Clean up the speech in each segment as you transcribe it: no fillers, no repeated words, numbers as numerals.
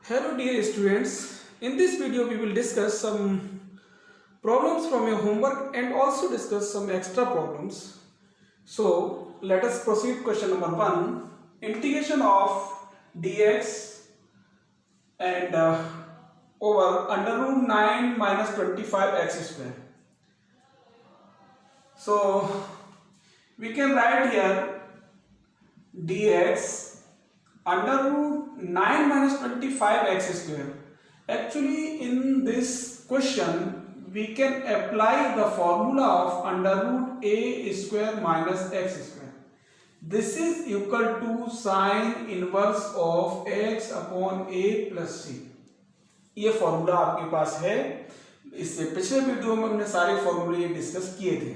Hello dear students, in this video we will discuss some problems from your homework and also discuss some extra problems. So let us proceed. Question number 1, integration of dx and over under root 9 minus 25x square. So we can write here dx under root 9 minus 25x square. Actually in this question we can apply the formula of under root a square minus x square. This is equal to sin inverse of x upon a plus c. ये formula आपके पास है, इससे पिछले video में हमने सारे फॉर्मूले discuss किए थे.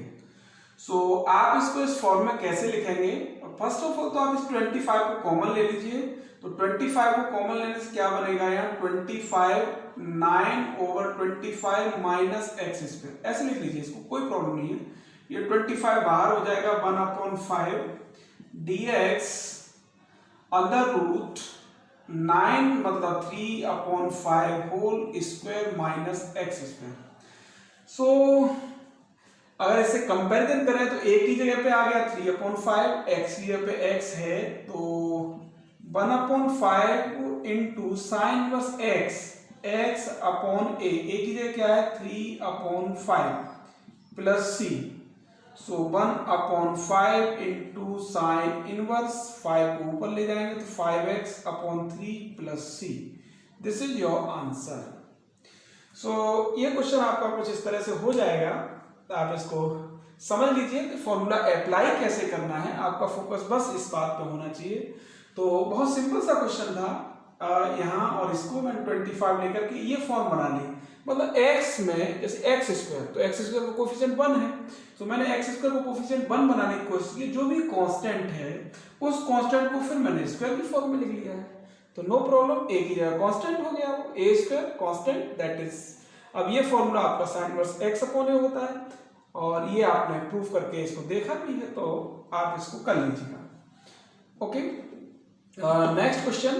सो आप इसको इस फॉर्म में कैसे लिखेंगे? फर्स्ट ऑफ ऑल तो आप इस 25 को कॉमन ले लीजिए. तो 25 को कॉमन लेने से क्या बनेगा यहाँ? 25 9 ओवर 25 माइनस एक्स स्क्वायर, ऐसे लिख लीजिए, इसको कोई प्रॉब्लम नहीं है. ये 25 बाहर हो जाएगा, 1/5 dx अंडर रूट 9 मतलब 3/5 whole square minus x square. So अगर इसे कंपैरिजन करें तो a की जगह पे आ गया 3/5, x की जगह पे x है तो 1/5 into sine inverse x upon a की जगह क्या है? 3/5 plus c. So 1/5 into sine inverse 5 को ऊपर ले जाएंगे तो 5x upon 3 plus c. This is your answer. So ये क्वेश्चन आपका कुछ इस तरह से हो जाएगा. तो आप इसको समझ लीजिए कि फॉर्मूला अप्लाई कैसे करना है. आपका फोकस बस इस बात पे होना चाहिए. तो बहुत सिंपल सा क्वेश्चन था यहाँ, और इसको मैंने 25 लेकर के ये फॉर्म बना ली. मतलब x में जैसे एक्स स्क्वायर, तो एक्स स्क्वायर का कोफिशिएंट 1 है. तो मैंने एक्स स्क्वायर को कोफिशिएंट 1 बनाने की कोशिश की. जो भी कांस्टेंट है उस कांस्टेंट को फिर मैंने स्क्वायर की फॉर्म में लिख लिया है. तो नो प्रॉब्लम, a की जगह कांस्टेंट हो गया, वो a square constant that is. अब ये फॉर्मूला आपका sign inverse x upon a होता है, और ये आपने प्रूफ करके इसको देखा भी है, तो आप इसको कर लीजिएगा. Okay, next question.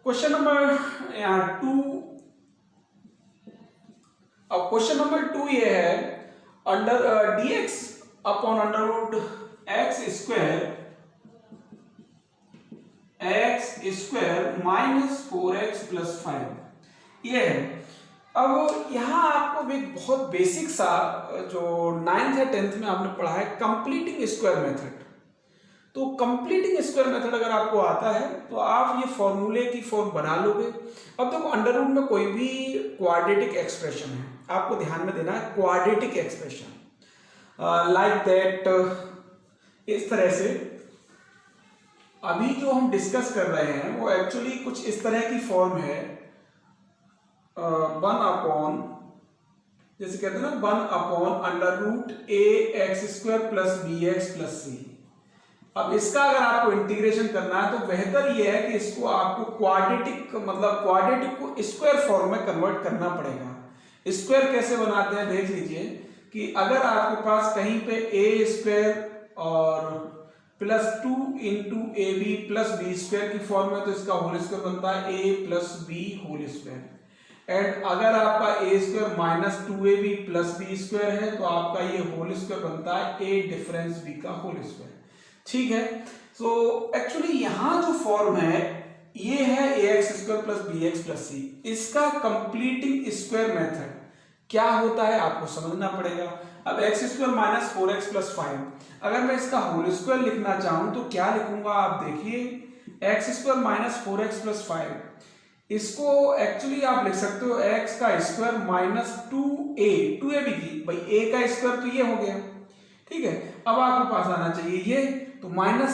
Question number 2. अब क्वेश्चन नंबर 2 ये है under dx upon under root x square minus 4x plus 5 ये है. अब यहाँ आपको एक बहुत बेसिक सा जो 9th या 10th में आपने पढ़ा है कंप्लीटिंग स्क्वायर मेथड. तो कंप्लीटिंग स्क्वायर मेथड अगर आपको आता है तो आप ये फॉर्मूले की फॉर्म बना लोगे. अब देखो अंडर रूट में कोई भी क्वाड्रेटिक एक्सप्रेशन है, आपको ध्यान में देना है क्वाड्रेटिक एक्सप्रेशन लाइक दैट. इस तरह से अभी जो हम डिस्कस कर रहे हैं वो एक्चुअली कुछ इस तरह की फॉर्म है. 1 अपॉन, जैसे कहते हैं ना, 1 upon under root ax square plus bx plus c. अब इसका अगर आपको इंटीग्रेशन करना है तो बेहतर यह है कि इसको आपको क्वाड्रेटिक को स्क्वायर फॉर्म में कन्वर्ट करना पड़ेगा. स्क्वायर कैसे बनाते हैं देख लीजिए कि अगर आपके पास कहीं पे a स्क्वायर और plus 2 into a b plus B square की फॉर्म है तो इसका होल स्क्वायर बनता है a plus b whole square. And अगर आपका a square minus 2ab plus B square है तो आपका ये होल स्क्वायर बनता है a डिफरेंस b का होल स्क्वायर. ठीक है. सो एक्चुअली यहाँ जो फॉर्म है ये है ax square plus bx plus c. इसका कंप्लीटिंग स्क्वायर मेथड क्या होता है आपको समझना पड़ेगा. अब x square minus 4x plus 5, अगर मैं इसका होल स्क्वायर लिखना चाहूं तो क्या लिखूंगा आप देखिए, x square minus 4x plus 5. इसको एक्चुअली आप लिख सकते हो x का स्क्वायर माइनस 2ab की, भाई a का स्क्वायर तो ये हो गया. ठीक है. अब आपके पास आना चाहिए ये, तो माइनस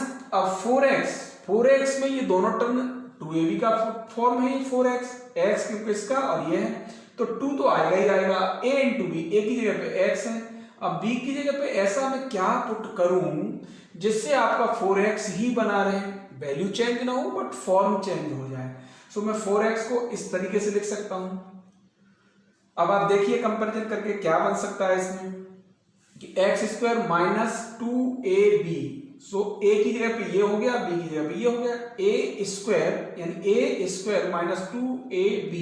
4x में ये दोनों टर्म 2ab का फॉर्म है, ये 4x x क्योंकि इसका और ये है तो 2 तो आएगा ही आएगा. a इंटू बी, a की जगह पे x है. अब b की जगह पे ऐसा मैं क्या पुट करूं जिससे आपका 4x ही बना रहे, वैल्यू चेंज ना हो बट फॉर्म चेंज हो जाए. सो मैं 4x को इस तरीके से लिख सकता हूं. अब आप देखिए कंपैरिजन करके क्या बन सकता है इसमें कि एक्स स्क्वायर माइनस 2ab, सो ए की जगह पे ये हो गया, बी की जगह पे ये हो गया, ए स्क्वायर यानी ए स्क्वायर माइनस 2ab।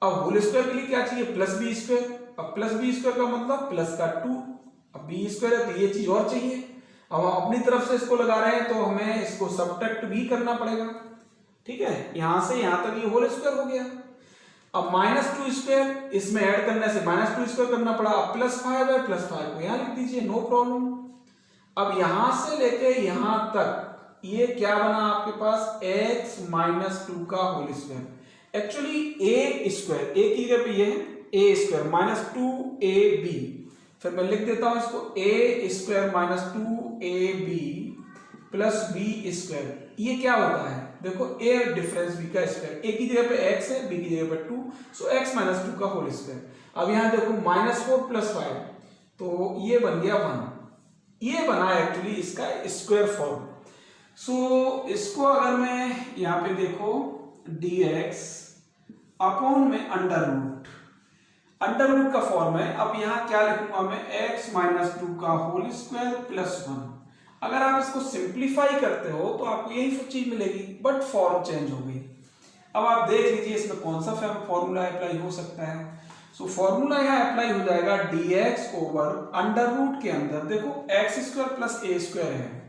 अब होल स्क्वायर के लिए क्या चाहिए, प्लस बी स्क्वायर। अब प्लस बी स्क्वायर का मतलब प्लस का 2, अब बी स्क्वायर है तो ये चीज और चाहिए। अब हम अपनी तरफ से इसको लगा रहे हैं तो हमें इसको सबट्रैक्ट भी करना पड़ेगा, ठीक है। यहां से यहां तक ये होल स्क्वायर हो गया। अब माइनस 2 स्क्वायर इसमें ऐड करने से माइनस 2 स्क्वायर करना पड़ा। अब प्लस 5 है, प्लस 5 को यहां लिख दीजिए, नो प्रॉब्लम। अब यहां से लेके यहां तक ये क्या बना आपके पास, x माइनस 2 का whole square. Actually A square, A की जगह पे ये है ए स्क्वायर माइनस 2ab, फिर मैं लिख देता हूं इसको A square minus 2ab plus B square. ये क्या होता है, देखो ए डिफरेंस बी का स्क्वायर, ए की जगह पे x है, बी की जगह पे 2, सो x माइनस 2 का होल स्क्वायर। अब यहां देखो माइनस 4 प्लस 5, तो ये बन गया 1। ये बना एक्चुअली इसका स्क्वायर फॉर्म। सो इसको अगर मैं यहां पे देखो dx अपॉन में अंडर रूट का फॉर्म है। अब यहां क्या लिखूंगा मैं, x माइनस 2 का होल स्क्वायर प्लस 1। अगर आप इसको सिंप्लीफाई करते हो तो आपको यही चीज मिलेगी, बट फॉर्म चेंज हो गई। अब आप देख लीजिए इसमें कौन सा फॉर्मूला अप्लाई हो सकता है। सो फॉर्मूला यहाँ अप्लाई हो जाएगा dx ओवर अंडर रूट के अंदर, देखो x square plus A square है,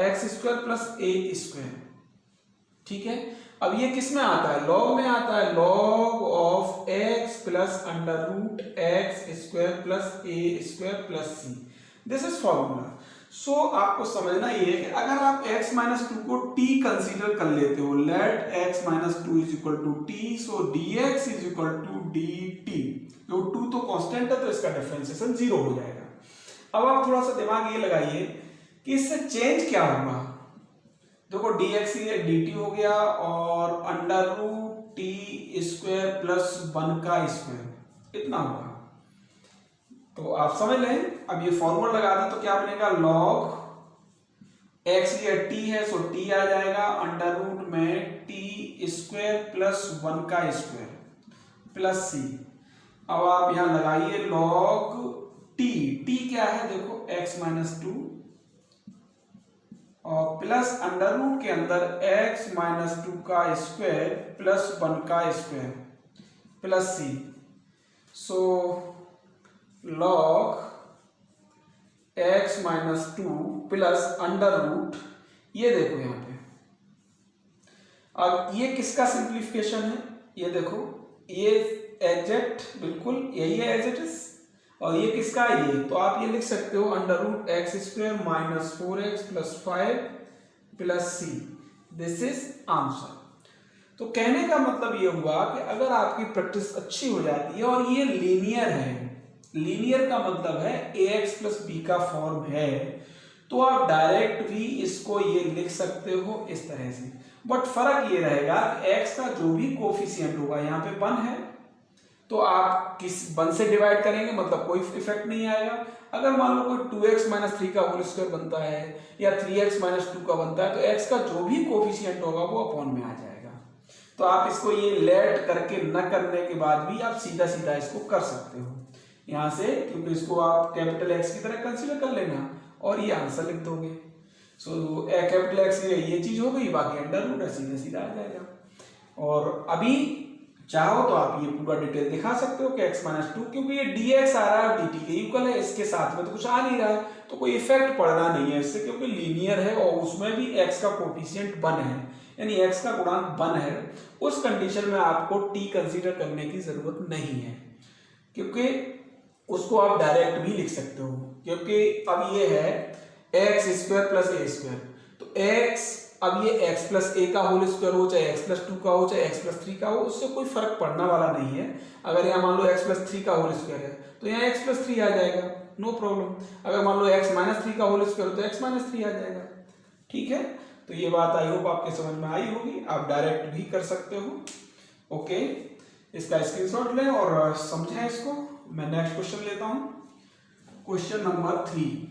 x square plus A square, ठीक है। अब ये किस में आता है, लॉग में आता है, log of X plus under root x square plus A square plus C, this is formula. So आपको समझना ये है कि अगर आप x माइनस 2 को t कंसीडर कर लेते हो, let x minus 2 is equal to t, so dx is equal to dt, जो 2 तो कांस्टेंट है तो इसका डिफरेंशिएशन 0 हो जाएगा। अब आप थोड़ा सा दिमाग ये लगाइए कि इससे चेंज क्या होगा। देखो dx ये dt हो गया और under root t square plus 1 का स्क्वायर, इतना होगा। तो आप समझ लें, अब ये फॉर्मूला लगा दी तो क्या बनेगा, लॉग एक्स ये टी है, सो टी आ जाएगा अंडर रूट में टी स्क्वायर प्लस 1 का स्क्वायर प्लस सी। अब आप यहां लगाइए लॉग टी क्या है, देखो एक्स माइनस 2 और प्लस अंडर रूट के अंदर एक्स माइनस 2 का स्क्वायर प्लस 1 का square plus c. So log x minus 2 plus under root, ये देखो यहां पे। अब ये किसका सिंप्लीफिकेशन है, ये देखो ये एग्जैक्ट बिल्कुल यही है एज इट इज, और ये किसका है ये, तो आप ये लिख सकते हो under root x square minus 4x plus 5 plus C, this is answer. तो कहने का मतलब ये हुआ कि अगर आपकी प्रैक्टिस अच्छी हो जाती है और ये लीनियर है, लीनियर का मतलब है ax प्लस बी का फॉर्म है, तो आप डायरेक्ट भी इसको ये लिख सकते हो इस तरह से। बट फर्क ये रहेगा कि x का जो भी कोफिशिएंट होगा, यहाँ पे 1 है तो आप किस 1 से डिवाइड करेंगे, मतलब कोई इफेक्ट नहीं आएगा। अगर मान लो कोई 2x माइनस 3 का होल स्क्वायर बनता है या 3x माइनस 2 का बनता है, तो x का जो भी कोफिशिएंट होगा वो अपॉन में आ जाएगा। तो आप इसको ये लेट करके न करने के बाद भी आप सीधा सीधा इसको कर सकते हो यहां से, क्योंकि इसको आप कैपिटल एक्स की तरह कंसीडर कर लेना और ये आंसर लिख दोगे। सो कैपिटल एक्स ये चीज हो गई, बाकी अंडर रूट है, सीधा सीधा आ जाएगा। और अभी चाहो तो आप ये पूरा डिटेल दिखा सकते हो कि x माइनस 2, क्योंकि ये dx आ रहा है और dt के इक्वल है, इसके साथ में तो कुछ आ नहीं रहा है, तो कोई इफेक्ट पड़ना नहीं है इससे, क्योंकि लीनियर है और उसमें भी x का कोफिशिएंट 1 है, यानी x का गुणांक 1 है। उस कंडीशन में आपको t कंसीडर करने की जरूरत नहीं है, क्योंकि उसको आप डायरेक्ट भी लिख सकते हो, क्योंकि अब ये है x square plus A square, तो x अब ये x प्लस ए का होल स्क्वायर हो, चाहे x प्लस 2 का हो, चाहे x प्लस 3 का हो, उससे कोई फर्क पड़ने वाला नहीं है। अगर यहाँ मान लो x प्लस 3 का होल स्क्वायर है तो यहाँ x प्लस 3 आ जाएगा, नो प्रॉब्लम। अगर मान लो x माइनस 3 का होल स्क्वायर हो तो x माइनस 3 आ जाएगा, ठीक है। तो ये बात आई होप आपके समझ में आई होगी, आप डायरेक्ट भी कर सकते हो। ओके, इसका स्क्रीनशॉट लें और समझें इसको। मैं नेक्स्ट क्वेश्चन लेता हूं, क्वेश्चन नंबर 3।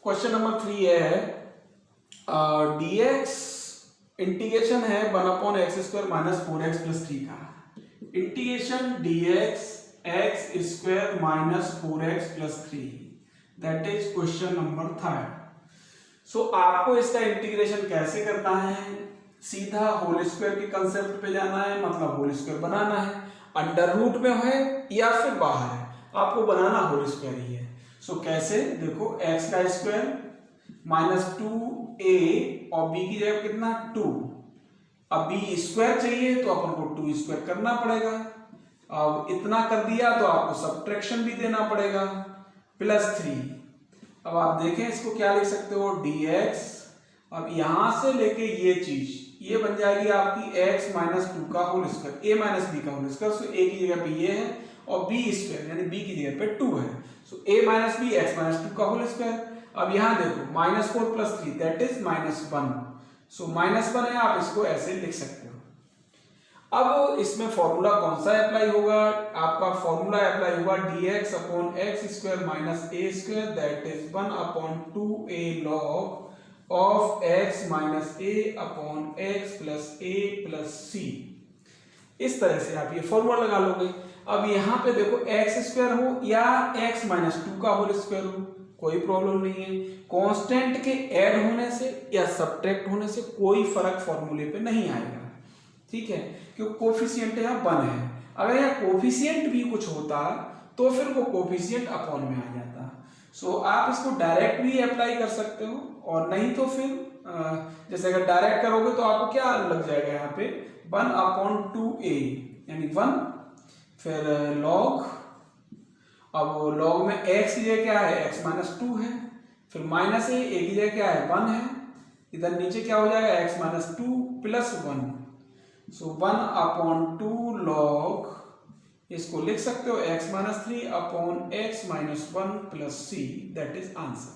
क्वेश्चन नंबर 3 ये है dx इंटीग्रेशन है 1/x² माइनस 4x प्लस 3 का। Integration dx x² minus 4x plus 3, that is question number 3। सो आपको इसका इंटीग्रेशन कैसे करना है, सीधा होल स्क्वायर के कंसेप्ट पे जाना है, मतलब होल स्क्वायर बनाना है, अंडर रूट में है या फिर बाहर है, आपको बनाना होल स्क्वायर ही है। सो कैसे, देखो x का स्क्वायर माइनस 2a और b की जगह कितना 2, अब b स्क्वायर चाहिए तो अपन को 2 स्क्वायर करना पड़ेगा। अब इतना कर दिया तो आपको सब्ट्रैक्शन भी देना पड़ेगा प्लस 3। अब आप देखें इसको क्या लिख सकते हो dx, अब यहां से लेके ये चीज ये बन जाएगी आपकी x माइनस 2 का whole square, a minus b का होल स्क्वायर। सो a की जगह पे ये है और b स्क्वायर यानी b की जगह पे 2 है। सो a minus b x minus 2 का होल स्क्वायर। अब यहां देखो माइनस 4 प्लस 3 दैट इज -1। सो -1 है, आप इसको ऐसे लिख सकते हो। अब इसमें फॉर्मूला कौन सा अप्लाई होगा, आपका फॉर्मूला अप्लाई होगा dx upon x² minus a² that is 1/2a log of x minus a upon x plus a plus c। इस तरह से आप ये फॉर्मूला लगा लोगे। अब यहाँ पे देखो x² हो या x माइनस 2 का होल स्क्वायर हो, कोई प्रॉब्लम नहीं है। कांस्टेंट के ऐड होने से या सब्ट्रैक्ट होने से कोई फर्क फॉर्मूले पे नहीं आएगा, ठीक है, क्योंकि कोफिशिएंट यहाँ 1 है। अगर यहाँ कोफिशिएंट भी कुछ होता तो फिर वो कोफिशिएंट अपॉन में आ जाता। सो आप इसको डायरेक्ट भी अप्लाई कर सकते हो, और नहीं तो फिर जैसे अगर डायरेक्ट करोगे तो आपको क्या लग जाएगा यहाँ पे 1/2a यानी 1, फिर log, अब log में x की जगह क्या है x माइनस 2 है, फिर माइनस a की जगह क्या है 1 है, इधर नीचे क्या हो जाएगा x माइनस 2 प्लस 1। सो 1/2 log, इसको लिख सकते हो x minus 3 upon x minus 1 plus c, that is answer.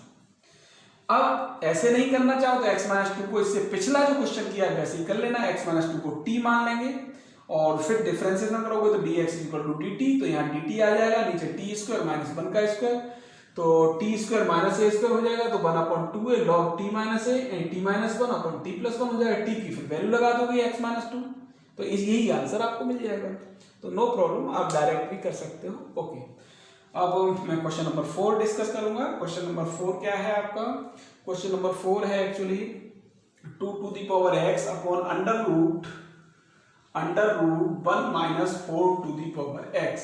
अब ऐसे नहीं करना चाहो तो x माइनस 2 को इससे पिछला जो क्वेश्चन किया है वैसे ही कर लेना, x माइनस 2 को t मान लेंगे और फिर डिफरेंशिएशन करोगे तो dx इक्वल टू dt, तो यहाँ dt आ जाएगा, नीचे t² माइनस 1 का स्क्वायर, तो t² माइनस a² हो जाएगा, तो 1/2a log t minus a t minus 1 upon t plus 1 हो जाएगा। t की फिर वैल्यू लगा दोगे x माइनस 2, तो यही आंसर आपको मिल जाएगा। तो नो प्रॉब्लम, आप डायरेक्ट भी कर सकते हो। ओके, अब मैं क्वेश्चन नंबर 4 डिस्कस करूंगा। क्वेश्चन नंबर 4 क्या है आपका, क्वेश्चन नंबर 4 है actually 2 to the power x upon under root 1 minus 4 to the power x।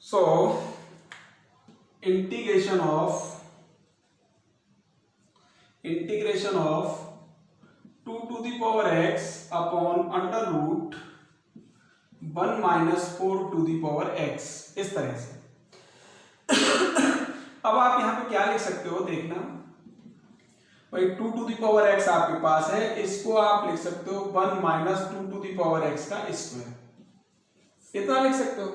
So integration of 2 to the power x upon under root 1 minus 4 to the power x, इस तरह से। अब आप यहां पे क्या लिख सकते हो देखना भाई, 2 to the power x आपके पास है, इसको आप लिख सकते हो 1 minus 2 to the power x का स्क्वायर, इतना लिख सकते हो।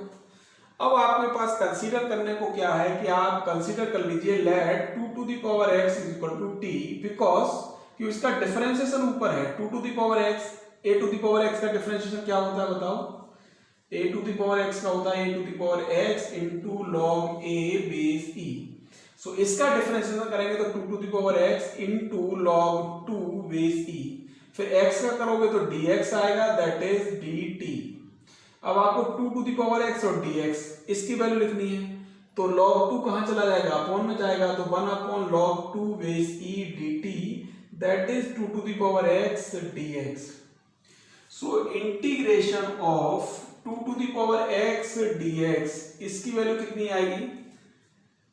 अब आपके पास कंसीडर करने को क्या है कि आप कंसीडर कर लीजिए let 2 to the power x is equal to t, because कि इसका डिफरेंशिएशन ऊपर है 2 to the power x, a to the power x का डिफरेंशिएशन क्या होता है बताओ, a to the power x का होता है a to the power x into log a base e। So इसका डिफरेंशिएशन करेंगे तो 2 to the power x into log 2 base e, फिर x का करोगे तो dx आएगा दैट इज dt। अब आपको 2 टू द पावर x और dx इसकी वैल्यू लिखनी है, तो log 2 कहां चला जाएगा, अपॉन में जाएगा, तो 1 upon log 2 base e dt that is 2 to the power x dx। So integration of 2 to the power x dx, इसकी वैल्यू कितनी आएगी,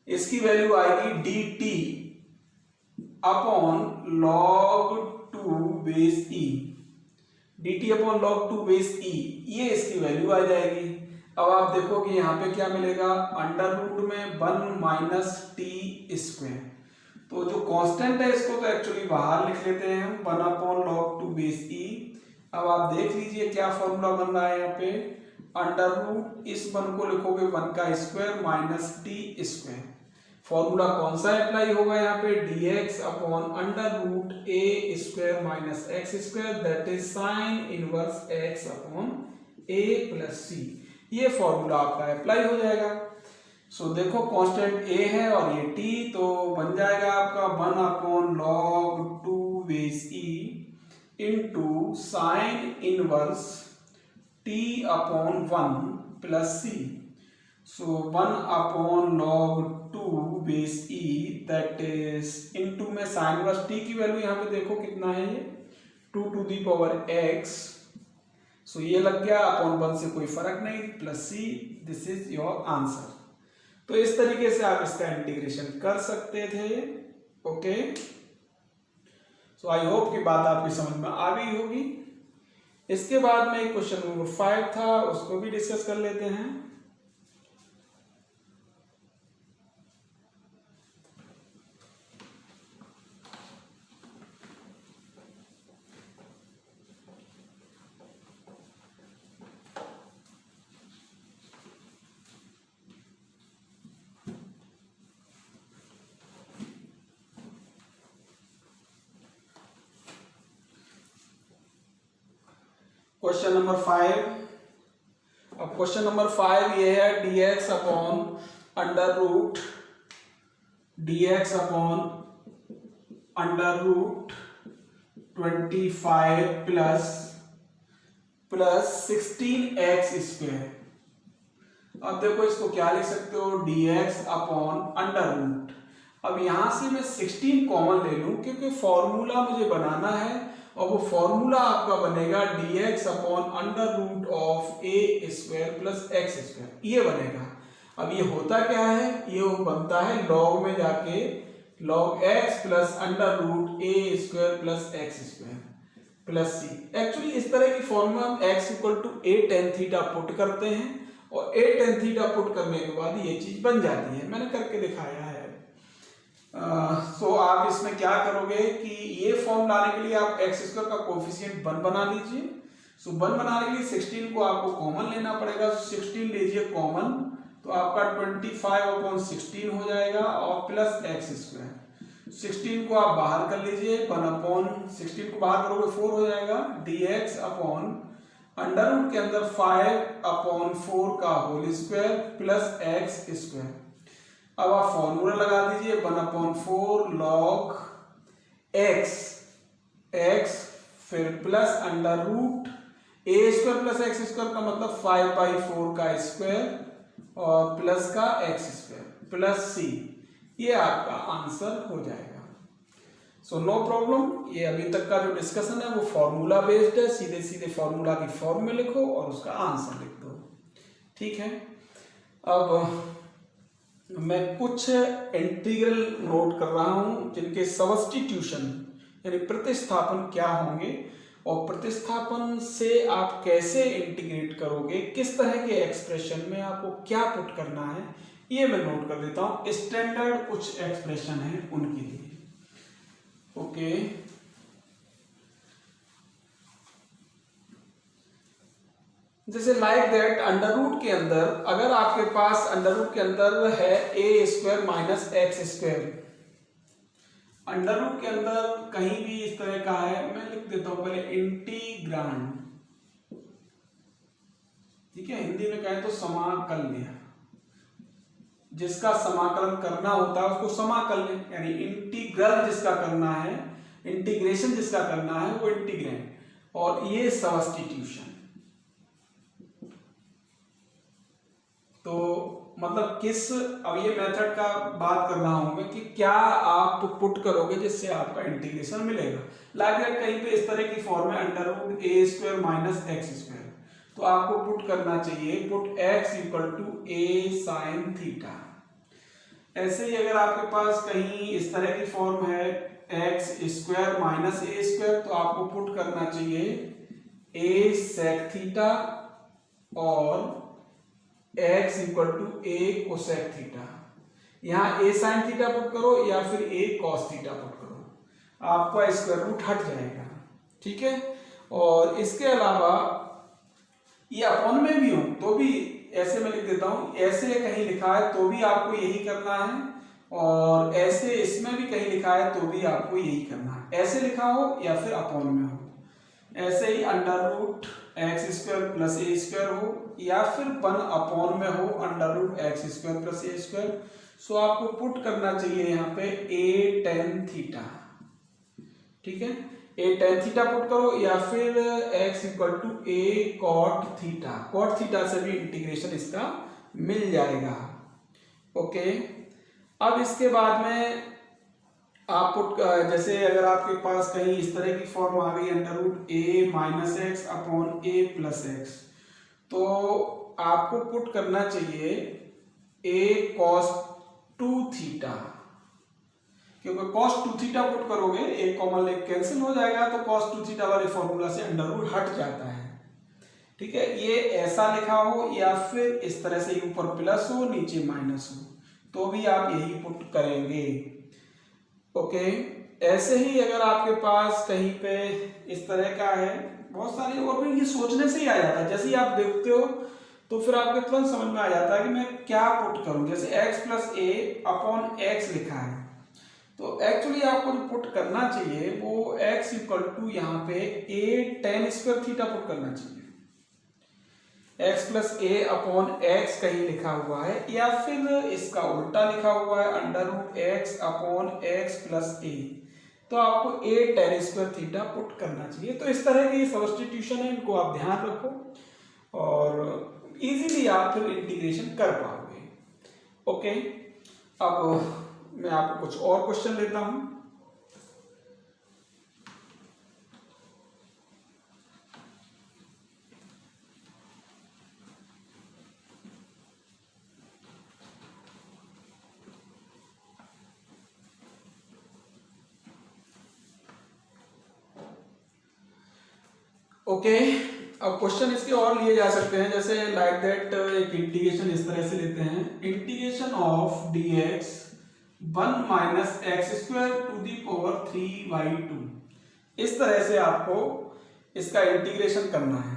इसकी वैल्यू आएगी dt upon log 2 base e, dt upon log 2 base e, ये इसकी value आ जाएगी। अब आप देखो कि यहाँ पे क्या मिलेगा, अंडर रूट में 1 माइनस टी स्क्वायर, तो जो कांस्टेंट है इसको तो एक्चुअली बाहर लिख लेते हैं हम 1 अपॉन log 2 बेस e। अब आप देख लीजिए क्या फॉर्मूला बन रहा है यहाँ पे, अंडर रूट इस 1 को लिखोगे 1 का square minus T square, formula कौन सा अप्लाई होगा यहाँ पे, dx upon under root A square minus x square that is sine inverse x upon a plus C. ये फॉर्मूला आपका अप्लाई हो जाएगा। सो देखो कांस्टेंट a है और ये t, तो बन जाएगा आपका 1 upon log 2 base e into sine inverse t upon 1 plus c. So 1 upon log 2 base e that is into में साइन इनवर्स t की वैल्यू यहाँ पे देखो कितना है, ये 2 to the power x। So ये लग गया, अपॉन 1 से कोई फर्क नहीं, plus c। This is your answer. तो इस तरीके से आप इसका इंटीग्रेशन कर सकते थे। ओके, सो आई होप कि बात आपकी समझ में आ गई होगी। इसके बाद में क्वेश्चन नंबर 5 था, उसको भी डिस्कस कर लेते हैं। Question number 5। अब क्वेश्चन नंबर 5 ये है dx upon under root under root 25 plus 16x square. अब देखो इसको क्या लिख सकते हो, dx अपॉन अंडर रूट। अब यहां से मैं 16 कॉमन ले लूं क्योंकि फॉर्मूला मुझे बनाना है, और वो फॉर्मूला आपका बनेगा dx upon under root of a square plus x square, ये बनेगा। अब ये होता क्या है, ये बनता है लॉग में जाके log x plus under root ए square plus x square plus सी। एक्चुअली इस तरह की फॉर्मूला हम x equal to a tan theta put करते हैं, और a tan थीटा पुट करने के बाद ये चीज बन जाती है, मैंने करके दिखाया है। सो आप इसमें क्या करोगे कि ये फॉर्म लाने के लिए आप एक्स स्क्वायर का कोफिशिएंट 1 बना लीजिए। सो 1 बनाने के लिए 16 को आपको कॉमन लेना पड़ेगा। 16 लीजिए कॉमन, तो आपका 25 अपॉन 16 हो जाएगा और प्लस एक्स स्क्वायर। 16 को आप बाहर कर लीजिए, 1 अपॉन 16 को बाहर करोगे 4 हो जाएगा, dx अपॉन अंडर रूट के अंदर 5 अपॉन 4 का whole square plus x square. अब आप फॉर्मूला लगा दीजिए, 1 अपॉन 4 लॉग x फिर प्लस अंडर रूट ए स्क्वायर प्लस एक्स स्क्वायर का मतलब 5/4 का स्क्वायर और प्लस का एक्स स्क्वायर प्लस सी। ये आपका आंसर हो जाएगा। So no problem. ये अभी तक का जो डिस्कशन है वो फॉर्मूला बेस्ड है, सीधे सीधे फॉर्मूला की फॉर्म में लिखो और उसका आंसर लिख दो। ठीक है, अब मैं कुछ इंटीग्रल नोट कर रहा हूं जिनके सब्स्टिट्यूशन यानी प्रतिस्थापन क्या होंगे, और प्रतिस्थापन से आप कैसे इंटीग्रेट करोगे, किस तरह के एक्सप्रेशन में आपको क्या पुट करना है, ये मैं नोट कर देता हूं। स्टैंडर्ड कुछ एक्सप्रेशन है उनके लिए। ओके, जैसे लाइक दैट अंडर रूट के अंदर, अगर आपके पास अंडर रूट के अंदर है A square minus x square, under root के अंदर कहीं भी इस तरह का है, मैं लिख देता हूं पहले इंटीग्रांड। ठीक है, हिंदी में कहें तो समाकल्य, जिसका समाकलन करना होता है उसको समाकल्य, यानी इंटीग्रल जिसका करना है, इंटीग्रेशन जिसका करना है वो इंटीग्रैंड, और ये सब्स्टिट्यूशन। तो मतलब किस, अब ये मेथड का बात कर रहा हूं मैं कि क्या आप पुट करोगे जिससे आपका इंटीग्रेशन मिलेगा। लाइक कहीं पे इस तरह की फॉर्म है अंडर रूट ए स्क्वायर माइनस एक्स स्क्वायर, तो आपको पुट करना चाहिए put x equal to a sine theta. ऐसे ही अगर आपके पास कहीं इस तरह की फॉर्म है x square minus a square, तो आपको पुट करना चाहिए ए सेक थीटा और x equal to a cosec theta. यहाँ ए साइन थीटा पुट करो या फिर ए कॉस थीटा पुट करो, आपका स्क्वायर रूट हट जाएगा। ठीक है, और इसके अलावा ये अपॉन में भी हो तो भी ऐसे मैं लिख देता हूं, ऐसे कहीं लिखा है तो भी आपको यही करना है, और ऐसे इसमें भी कहीं लिखा है तो भी आपको यही करना है, ऐसे लिखा हो या फिर अपॉन में हो, ऐसे ही under root x square plus A square हो या फिर 1 अपॉन में हो under root x square plus A square. So आपको पुट करना चाहिए यहाँ पे ए टेन थीटा, ठीक है, ए टेन थीटा पुट करो या फिर x equal to a cot theta, cot theta से भी इंटीग्रेशन इसका मिल जाएगा। ओके, अब इसके बाद में आप पुट, जैसे अगर आपके पास कहीं इस तरह की फॉर्म आ गई under root A minus x upon a plus x, तो आपको पुट करना चाहिए ए कॉस टू थीटा, क्योंकि cos 2 थीटा पुट करोगे एक कॉमन लेग कैंसिल हो जाएगा तो cos 2 थीटा वाले फॉर्मूला से अंडर रूट हट जाता है, ठीक है। ये ऐसा लिखा हो या फिर इस तरह से ऊपर प्लस हो नीचे माइनस हो तो भी आप यही पुट करेंगे। ओके, ऐसे ही अगर आपके पास कहीं पे इस तरह का है, बहुत सारे और भी ये सोचने से ही आ जाता है, जैसे ही आप देखते हो तो फिर आपके तुरंत समझ में आ जाता है कि मैं क्या पुट करूं। जैसे x प्लस ए अपॉन एक्स लिखा है तो एक्चुअली आपको जो पुट करना चाहिए वो x इक्वल टू यहाँ पे ए टेन स्क्वायर थीटा पुट करना चाहिए, x प्लस ए अपॉन एक्स कहीं लिखा हुआ है या फिर इसका उल्टा लिखा हुआ है under root X upon X plus A, तो आपको A tan square theta put करना चाहिए। तो इस तरह की सब्स्टिट्यूशन है, इनको आप ध्यान रखो और इजीली आप फिर इंटीग्रेशन कर पाओगे। ओके, अब मैं आपको कुछ और क्वेश्चन लेता हूं। ओके, अब क्वेश्चन इसके और लिए जा सकते हैं, जैसे लाइक दैट एक इंटीग्रेशन इस तरह से लेते हैं, integration of dx 1 minus x square to the power 3/2, इस तरह से आपको इसका इंटीग्रेशन करना है।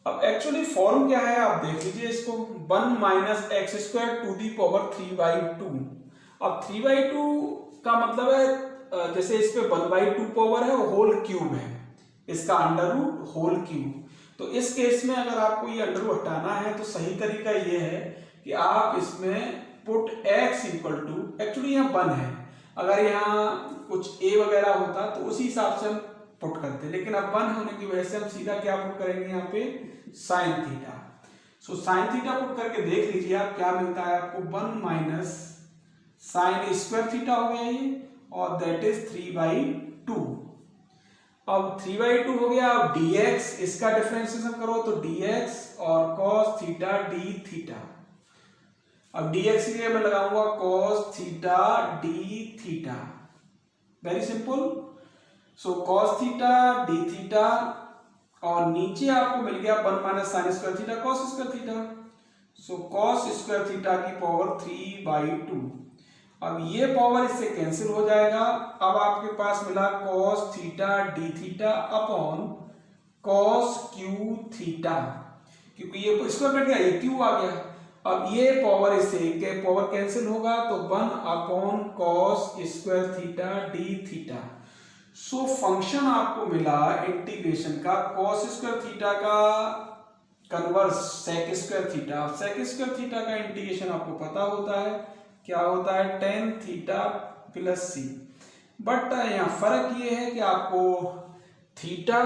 अब एक्चुअली फॉर्म क्या है आप देख लीजिए इसको, 1 minus x square to the power 3/2। अब 3/2 का मतलब है जैसे इस पे 1/2 पावर है वो होल क्यूब है, इसका अंडर रूट होल क्यूब। तो इस केस में अगर आपको ये अंडर रूट हटाना है तो सही तरीका ये है कि आप इसमें put x equal to, actually यहाँ 1 है, अगर यहाँ कुछ a वगैरह होता तो उसी हिसाब से हम पुट करते, लेकिन अब 1 होने की वजह से हम सीधा क्या पुट करेंगे यहाँ पे sine theta. So sine theta put करके देख लीजिए आप क्या मिलता है आपको, 1 माइनस साइन स्क्वायर थीटा हो गया ये और दैट इज 3/2। अब 3/2 हो गया। अब dx इसका डिफरेंशिएशन करो तो dx और cos थीटा d थीटा। अब dx के लिए मैं लगाऊंगा cos theta d theta, very simple. So cos theta d theta और नीचे आपको मिल गया 1 minus sine square theta cos square theta. So cos square theta की पावर 3/2। अब ये पावर इससे कैंसिल हो जाएगा। अब आपके पास मिला cos theta d theta upon cos Q theta, क्योंकि ये स्क्वायर कट गया ये क्यू आ गया। अब ये पावर इससे के पावर कैंसिल होगा तो 1 upon cos square theta d theta. So function आपको मिला इंटीग्रेशन का cos स्क्वायर थीटा का converse sec square theta. sec square theta का इंटीग्रेशन आपको पता होता है क्या होता है, tan theta plus c. But यहाँ फर्क ये है कि आपको थीटा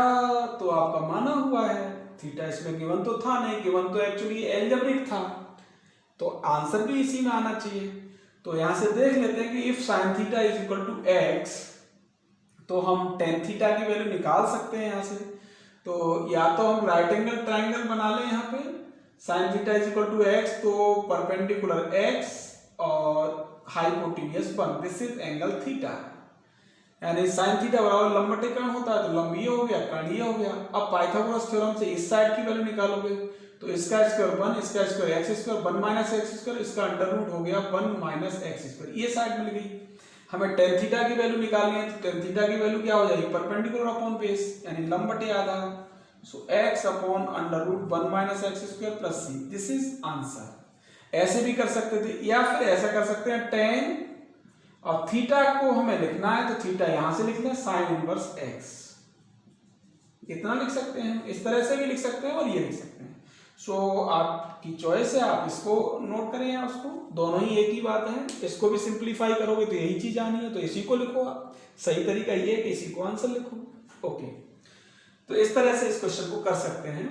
तो आपका माना हुआ है, थीटा इसमें गिवन तो था नहीं, गिवन तो एक्चुअली एल्जेब्रिक था, तो आंसर भी इसी में आना चाहिए। तो यहां से देख लेते हैं कि if sine theta is equal to x तो हम टेन थीटा की वैल्यू निकाल सकते हैं यहां से। तो या तो हम राइट एंगल ट्राइंगल बना लें यहाँ पे, sine theta is equal to x तो परपेंडिकुलर एक्स और hypotenuse 1, this is angle theta, यानी साइन थीटा बराबर लंबवत कर्ण होता है तो लंब ये हो गया कर्ण ये हो गया। अब पाइथागोरस थ्योरम से इस साइड की वैल्यू निकालोगे तो इसका स्क्वायर 1, इसका square x square 1 minus x square, इसका अंडर रूट हो गया 1 माइनस एक्स स्क्वायर, ये साइड मिल गई। हमें टेन थीटा की वैल्यू निकालनी है तो टेन थीटा की वैल्यू क्या हो जाएगी, परपेंडिकुलर अपॉन बेस यानी लंब बटे आधा। So x upon under root 1 minus x square plus C, this is answer. ऐसे भी कर सकते थे, या फिर ऐसा कर सकते हैं tan, और थीटा को हमें लिखना है तो थीटा यहां से लिख लें sin इनवर्स x, इतना लिख सकते हैं। इस तरह से भी लिख सकते हैं और ये लिख सकते हैं। सो आपकी चॉइस है, आप इसको नोट करें या उसको, दोनों ही एक ही बात है। इसको भी सिंप्लीफाई करोगे तो यही चीज आनी है, तो इसी को लिखो आप। सही तरीका ये है कि इसी को आंसर लिखो। ओके, तो इस तरह से इस क्वेश्चन को कर सकते हैं।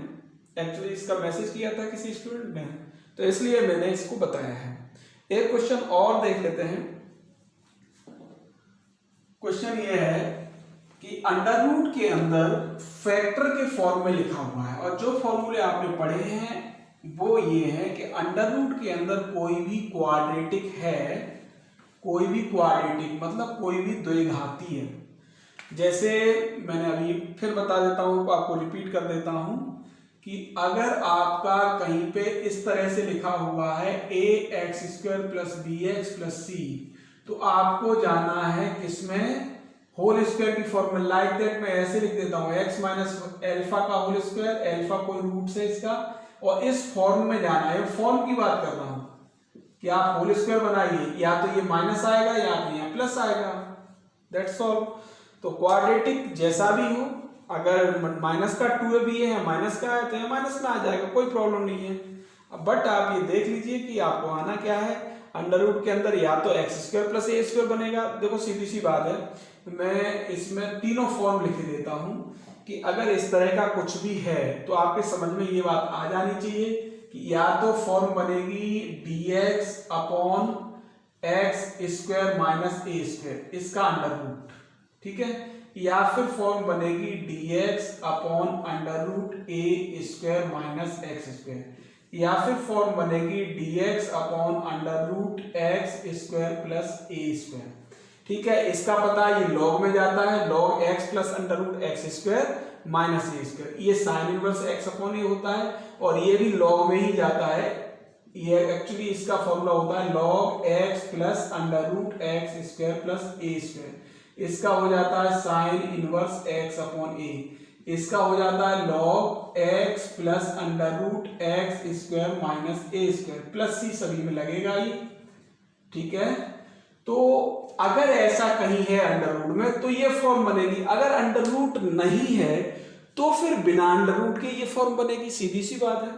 एक्चुअली इसका मैसेज किया था किसी स्टूडेंट ने, तो इसलिए मैंने इसको बताया है। एक क्वेश्चन और देख लेते हैं। क्वेश्चन ये है कि अंडर रूट के अंदर फैक्टर के फॉर्म में लिखा हुआ है, और जो फॉर्मूले आपने पढ़े हैं वो ये है कि अंडर रूट के अंदर कोई भी क्वाड्रेटिक है, कोई भी क्वाड्रेटिक मतलब कोई भी द्विघाती है। जैसे मैंने अभी फिर बता देता हूं, आपको रिपीट कर देता हूं कि अगर आपका कहीं पे इस तरह से लिखा हुआ है ax² plus bx plus c, तो आपको जाना है किसमें, होल स्क्वायर की फॉर्म में। लाइक दैट मैं ऐसे लिख देता हूं x माइनस एल्फा का होल स्क्वायर, एल्फा कोई रूट है इसका, और इस फॉर्म में जाना है। फॉर्म की बात कर रहा हूं कि आप होल स्क्वायर बनाइए, या तो ये माइनस आएगा या तो यहाँ प्लस आएगा, दैट्स ऑल। तो क्वाड्रेटिक जैसा भी हो, अगर माइनस का 2 भी है या माइनस का है तो यहाँ माइनस में आ जाएगा, कोई प्रॉब्लम नहीं है। बट आप ये देख लीजिए कि आपको आना क्या है, अंडर रूट के अंदर या तो x² प्लस a² बनेगा। देखो सीधी सी बात है, मैं इसमें तीनों फॉर्म लिख देता हूं कि अगर इस तरह का कुछ भी है तो आपके समझ में ये बात आ जानी चाहिए कि या तो फॉर्म बनेगी dx upon x² minus a², इसका अंडर रूट, ठीक है, या फिर फॉर्म बनेगी dx upon under root a² minus x², या फिर फॉर्म बनेगी dx upon under root x² plus a²। ठीक है, इसका पता ये लॉग में जाता है, log x plus under root x² minus a², ये sine inverse x upon a होता है, और ये भी log में ही जाता है। ये एक्चुअली इसका फॉर्मूला होता है log x plus under root x² plus a², इसका हो जाता है sine inverse x upon a, इसका हो जाता है log x plus under root x² minus a² plus c सभी में लगेगा ही। ठीक है, तो अगर ऐसा कहीं है अंडर रूट में तो ये फॉर्म बनेगी, अगर अंडर रूट नहीं है तो फिर बिना अंडर रूट के ये फॉर्म बनेगी, सीधी सी बात है।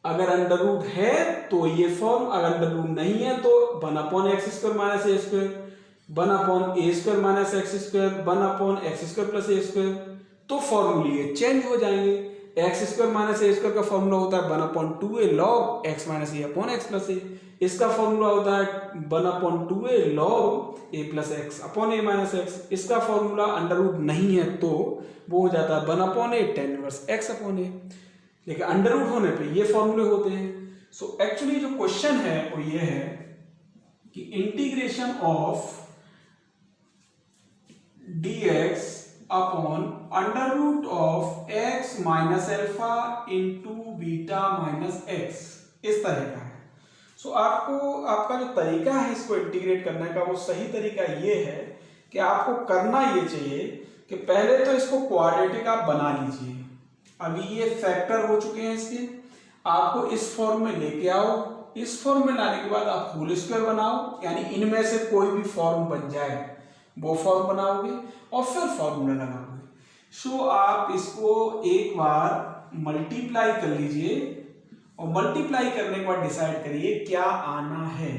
अगर अंडर रूट है तो ये फॉर्म, अगर अंडर रूट नहीं है तो 1/x² minus a², 1/a² minus x², 1/x² plus a², तो फॉर्मूले चेंज हो जाएंगे। x² माइनस a² का फॉर्मूला होता है 1/2a log x minus a upon x plus a, इसका फॉर्मूला होता है 1/2a log a plus x upon a minus x, इसका फॉर्मूला अंडर रूट नहीं है तो वो हो जाता है 1/a tan inverse x upon a, लेकिन अंडर रूट होने पे ये फॉर्मूले होते हैं। सो एक्चुअली जो क्वेश्चन है वो ये है कि integration of dx upon under root of x minus alpha into beta minus x, इस तरह का है। सो आपका जो तरीका है इसको इंटीग्रेट करने का, वो सही तरीका ये है कि आपको करना ये चाहिए कि पहले तो इसको क्वाड्रेटिक आप बना लीजिए। अभी ये फैक्टर हो चुके हैं इसके, आपको इस फॉर्म में लेके आओ, इस फॉर्म में लाने के बाद आप होल स्क्वायर बनाओ, यानी इनमें से कोई भी फॉर्म बन जाए वो फॉर्म बनाओगे और फिर फॉर्मूला लगाओगे। सो आप इसको एक बार मल्टीप्लाई कर लीजिए और मल्टीप्लाई करने के बाद डिसाइड करिए क्या आना है।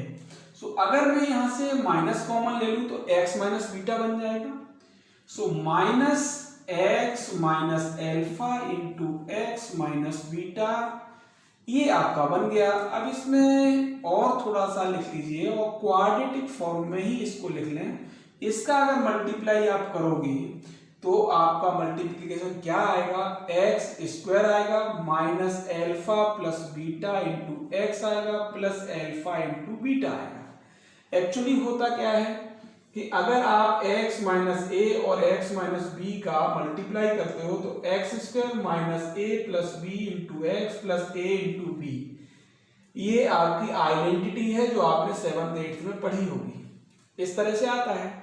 सो अगर मैं यहां से माइनस कॉमन ले लूं तो x माइनस बीटा बन जाएगा। So minus x minus alpha into x minus beta, ये आपका बन गया। अब इसमें और थोड़ा सा लिख लीजिए और क्वाड्रेटिक फॉर्म में ही इसको लिख लें। इसका अगर मल्टीप्लाई आप करोगे तो आपका मल्टीप्लीकेशन क्या आएगा, x² आएगा minus alpha plus beta into x आएगा प्लस एल्फा इंटू बीटा आएगा। एक्चुअली होता क्या है कि अगर आप x माइनस ए और x माइनस बी का मल्टीप्लाई करते हो तो x² minus a plus b into x plus a into b, ये आपकी आइडेंटिटी है जो आपने 7th 8th में पढ़ी होगी, इस तरह से आता है।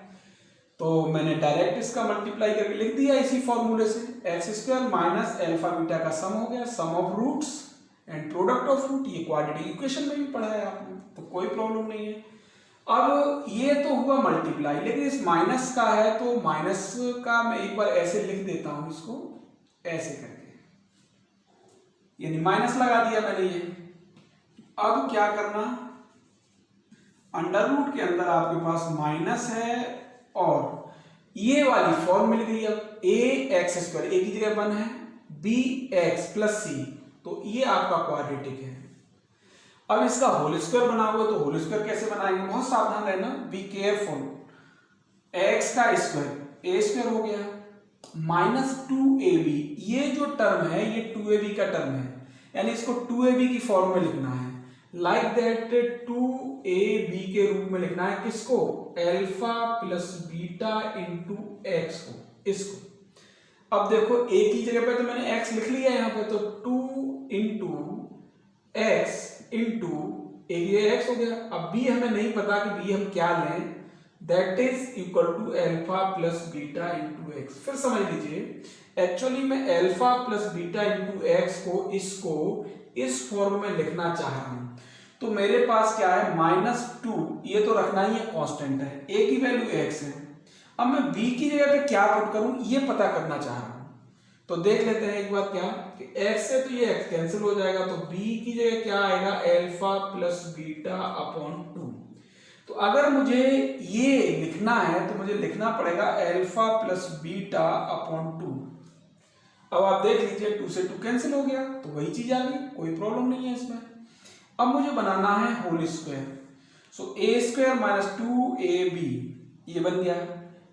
तो मैंने डायरेक्ट इसका मल्टीप्लाई करके लिख दिया इसी फॉर्मूले से, x² माइनस एल्फा बीटा का सम हो गया, sum of roots and product of root ये क्वाड्रेटिक इक्वेशन में भी पढ़ा है आपने, तो कोई प्रॉब्लम नहीं है। अब ये तो हुआ मल्टीप्लाई, लेकिन इस माइनस का है तो माइनस का मैं एक बार ऐसे लिख देता हूं इसको, ऐसे करके, यानी माइनस लगा दिया मैंने ये। अब क्या करना, अंडर रूट के अंदर आपके पास माइनस है और ये वाली फॉर्म मिल गई। अब ए एक्स स्क्वायर, ए की जगह 1 है, बी एक्स प्लस सी, तो ये आपका क्वाड्रेटिक है। अब इसका होल स्क्वायर बना हुआ, तो होल स्क्वायर कैसे बनाएंगे, बहुत सावधान रहना, बी केयरफुल। एक्स का स्क्वायर ए स्क्वायर हो गया माइनस 2ab, ये जो टर्म है ये 2ab का टर्म है, यानी इसको 2ab की फॉर्म में लिखना है, लाइक दैट 2ab के रूप में लिखना है। किसको, alpha plus beta into x को, इसको। अब देखो a की जगह पे तो मैंने x लिख लिया यहाँ पे, तो 2 इंटू एक्स इंटू एक्स हो गया। अब b हमें नहीं पता कि b हम क्या लें, that is equal to alpha plus beta into x. फिर समझ लीजिए, एक्चुअली मैं alpha plus beta into x को इसको इस फॉर्म में लिखना चाह रहा हूं, तो मेरे पास क्या है, -2, ये तो रखना ही है, कांस्टेंट है, a की वैल्यू x है। अब मैं b की जगह पे क्या पुट करूं, ये पता करना चाह रहा हूं, तो देख लेते हैं एक बार क्या कि x से तो ये x कैंसिल हो जाएगा, तो b की जगह क्या आएगा, अल्फा प्लस बीटा अपॉन 2। तो अगर मुझे ये लिखना है तो मुझे लिखना पड़ेगा अल्फा प्लस बीटा अपॉन 2। अब आप देख लीजिए 2 से 2 कैंसिल हो गया, तो वही चीज आ गई, कोई प्रॉब्लम नहीं है इसमें। अब मुझे बनाना है होल स्क्वायर, सो ए स्क्वायर माइनस 2ab, ये बन गया।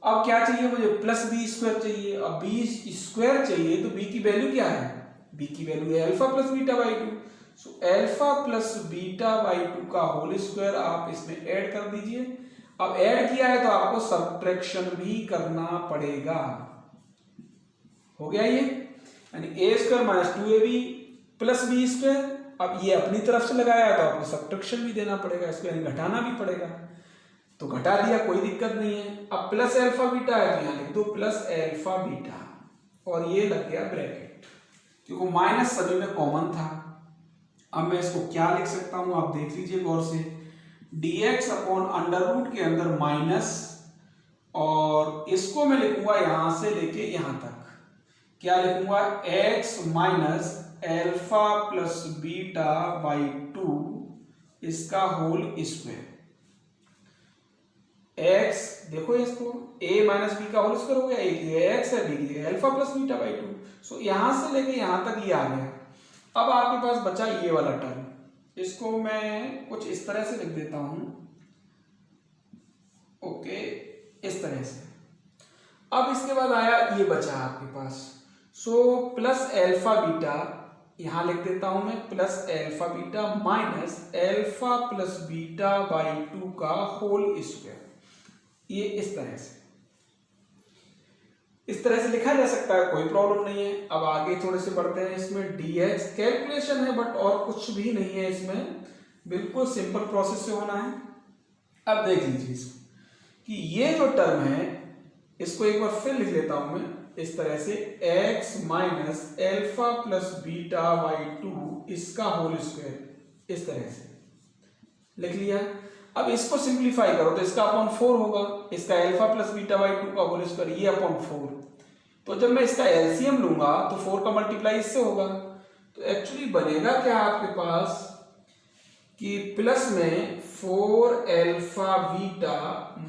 अब क्या चाहिए मुझे, प्लस बी स्क्वायर चाहिए। अब बी स्क्वायर चाहिए तो बी की वैल्यू क्या है, बी की वैल्यू है alpha plus beta by 2, so alpha plus beta by 2 का होल स्क्वायर आप इसमें ऐड कर दीजिए। अब ऐड किया है तो आपको सब्ट्रैक्शन भी करना पड़ेगा, हो गया ये, यानी a square minus 2ab plus B square. अब ये अपनी तरफ से लगाया है तो आपको सब्ट्रैक्शन भी देना पड़ेगा, इसको यानी घटाना भी पड़ेगा, तो घटा दिया, कोई दिक्कत नहीं है। अब प्लस अल्फा बीटा है तो यहां लिख दो प्लस अल्फा बीटा, और ये लग गया ब्रैकेट, क्योंकि माइनस सभी में कॉमन था। अब मैं इसको क्या लिख सकता हूं, आप देख लीजिए गौर से, dx अपॉन अंडर रूट के अंदर माइनस, और इसको मैं लिखूंगा यहां से लेके यहां तक, क्या लिखूंगा, x minus alpha plus beta by 2 इसका होल स्क्वायर। x देखो इसको, a माइनस बी का होल स्क्वायर हो गया, a की जगह x है, b की जगह अल्फा प्लस बीटा बाई 2, सो यहां से लेके यहां तक ये आ गया। अब आपके पास बचा ये वाला टर्म, इसको मैं कुछ इस तरह से लिख देता हूं, ओके, इस तरह से। अब इसके बाद आया ये बचा आपके पास, सो प्लस अल्फा बीटा, यहां लिख देता हूं मैं plus alpha beta minus alpha plus beta by 2 का होल स्क्वायर, ये इस तरह से, इस तरह से लिखा जा सकता है, कोई प्रॉब्लम नहीं है। अब आगे थोड़े से बढ़ते हैं, इसमें dx कैलकुलेशन है बट और कुछ भी नहीं है इसमें, बिल्कुल सिंपल प्रोसेस से होना है। अब देख लीजिए इसको कि ये जो टर्म है इसको एक बार फिर लिख लेता हूं मैं इस तरह से, x minus alpha plus beta by 2 इसका होल स्क्वायर, इस तरह से लिख लिया। अब इसको सिंप्लीफाई करो तो इसका अपॉन 4 होगा, इसका अल्फा प्लस बीटा बाई 2 का होल स्क्वायर, ये अपॉन 4, तो जब मैं इसका एलसीएम लूंगा तो 4 का मल्टीप्लाई इससे होगा, तो एक्चुअली बनेगा क्या आपके पास कि प्लस में 4 alpha beta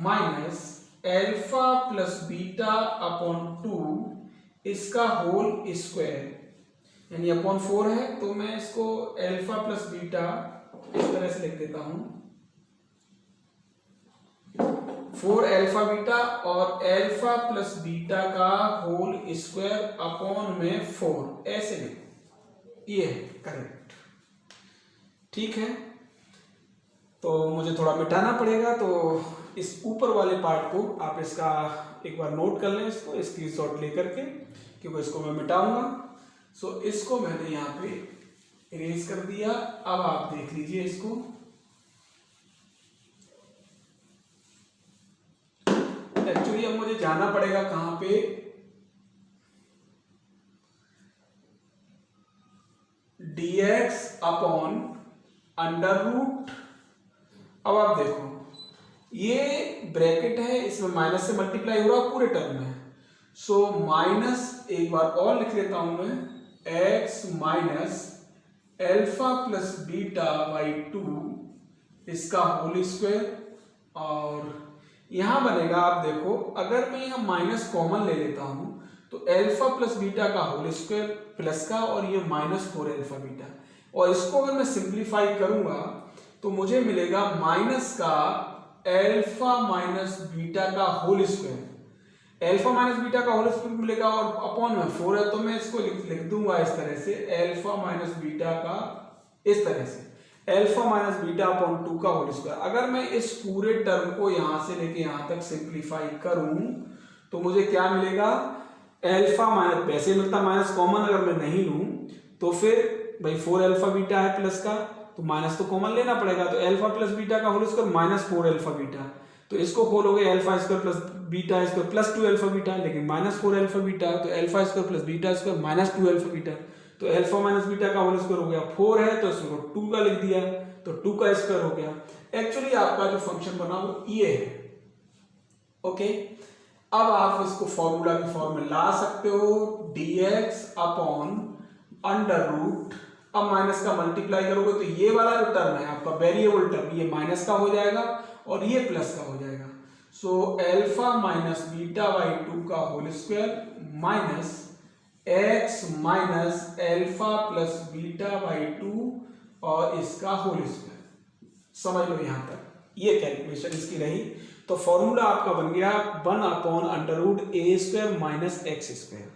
minus alpha plus beta upon 2 इसका होल स्क्वायर, यानी अपॉन 4 है तो मैं इसको अल्फा प्लस बीटा इस तरह से लिख देता हूं, 4 अल्फा बीटा और अल्फा प्लस बीटा का होल स्क्वायर अपॉन में 4, ऐसे लिखो, ये है करेक्ट, ठीक है। तो मुझे थोड़ा मिटाना पड़ेगा, तो इस ऊपर वाले पार्ट को आप इसका एक बार नोट कर लें, इसको स्क्रीनशॉट लेकर के, क्योंकि इसको मैं मिटाऊंगा। सो इसको मैंने यहाँ पे इरेज कर दिया। अब आप देख लीजिए इसको, एक्चुअली अब मुझे जाना पड़ेगा कहां पे, dx अपॉन अंडर रूट, अब आप देखो ये ब्रैकेट है, इसमें माइनस से मल्टीप्लाई हो रहा पूरे टर्म में, सो माइनस, एक बार और लिख लेता हूं मैं, x minus alpha plus beta by 2 इसका होल स्क्वायर, और यहां बनेगा, आप देखो अगर मैं यहां माइनस कॉमन ले लेता हूं तो एल्फा प्लस बीटा का होल स्क्वायर प्लस का, और ये -4 एल्फा बीटा, और इसको अगर मैं सिंप्लीफाई करूंगा तो मुझे मिलेगा माइनस का एल्फा माइनस बीटा का whole square, alpha minus beta का होल स्क्वायर मिलेगा, और अपॉन में 4 है तो मैं इसको लिख दूंगा इस तरह से, एल्फा माइनस बीटा का, इस तरह से एल्फा माइनस बीटा अपॉन 2 का होल स्क्वायर। अगर मैं इस पूरे टर्म को यहां से लेके यहां तक सिंप्लीफाई करूं तो मुझे क्या मिलेगा, एल्फा माइनस, वैसे मिलता माइनस कॉमन अगर मैं नहीं लूं तो फिर भाई 4 एल्फा बीटा है प्लस का, तो माइनस तो कॉमन लेना पड़ेगा, तो एल्फा प्लस बीटा का होल स्क्वायर -4 एल्फा बीटा, तो इसको खोलोगे alpha square plus beta square plus 2 alpha beta, लेकिन -4 एल्फा बीटा, तो alpha square plus beta square -2 alpha beta, तो एल्फा माइनस बीटा का होल स्क्वायर हो गया 4 है तो इसको 2 का लिख दिया, तो 2 का स्क्वायर हो गया। एक्चुअली आपका जो फंक्शन बना वो ये है। ओके, अब आप इसको फॉर्मूला की फॉर्म में ला सकते हो, dx अपॉन अंडर रूट, अब माइनस का मल्टीप्लाई करोगे तो ये वाला जो टर्म है आपका वेरिएबल टर्म, ये माइनस का हो जाएगा और ये प्लस का हो जाएगा, so alpha minus beta by 2 का whole square minus x minus alpha plus beta by 2 और इसका होल स्क्वायर। समझ लो यहां तक, ये कैलकुलेशन इसकी रही, तो फॉर्मूला आपका बन गया 1 अपॉन अंडर रूट ए square minus x square,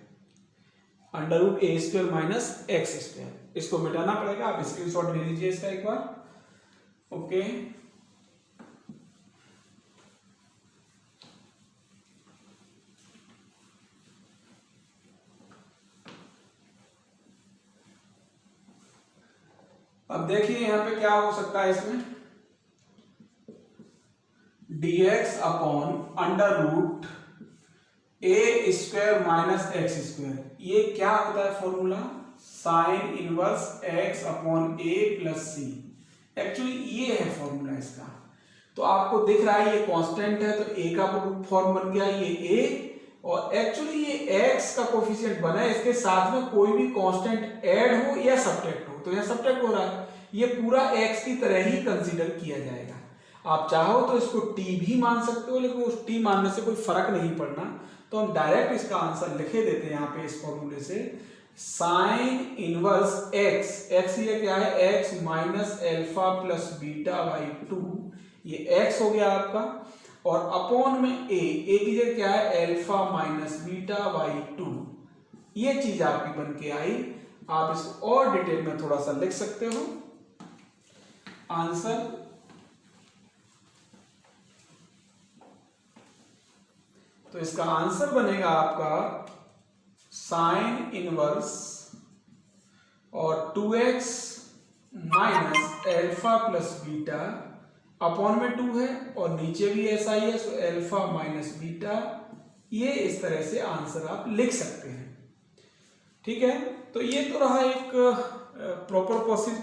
under root ए स्क्वायर माइनस एक्स स्क्वायर, इसको मिटाना पड़ेगा, आप स्क्रीनशॉट ले लीजिए इसका एक बार। ओके, अब देखिए यहां पे क्या हो सकता है, इसमें dx अपॉन अंडर रूट ए स्क्वायर माइनस एक्स स्क्वायर, ये क्या होता है formula, sine inverse x upon a plus C, actually ये है फॉर्मूला इसका। तो आपको दिख रहा है ये कांस्टेंट है, तो a का फॉर्म बन गया ये a, और एक्चुअली ये x का कोफिशिएंट बना है, इसके साथ में कोई भी कांस्टेंट ऐड हो या सब्ट्रैक्ट हो, तो यह सब्ट्रैक्ट हो रहा है, ये पूरा x की तरह ही कंसीडर किया जाएगा। आप चाहो तो इसको t भी मान सकते हो, लेकिन उस t मानने से कोई फर्क नहीं पड़ना, तो हम डायरेक्ट इसका आंसर लिखे देते हैं यहाँ पे इस फॉर्मूले से, साइन इनवर्स x ये क्या है, x minus alpha plus beta by 2, ये x हो गया आपका, और अपॉन में a की जगह क्या है, एल्फा माइनस बीटा बाई 2, ये चीज आपकी बन के आई। आप इसको और डिटेल में थोड़ा सा लिख सकते हो आंसर, तो इसका आंसर बनेगा आपका साइन इनवर्स और 2x minus alpha plus beta, upon में 2 है और नीचे भी ऐसा ही है, सो एल्फा माइनस बीटा, ये इस तरह से आंसर आप लिख सकते हैं। ठीक है, तो ये तो रहा एक प्रॉपर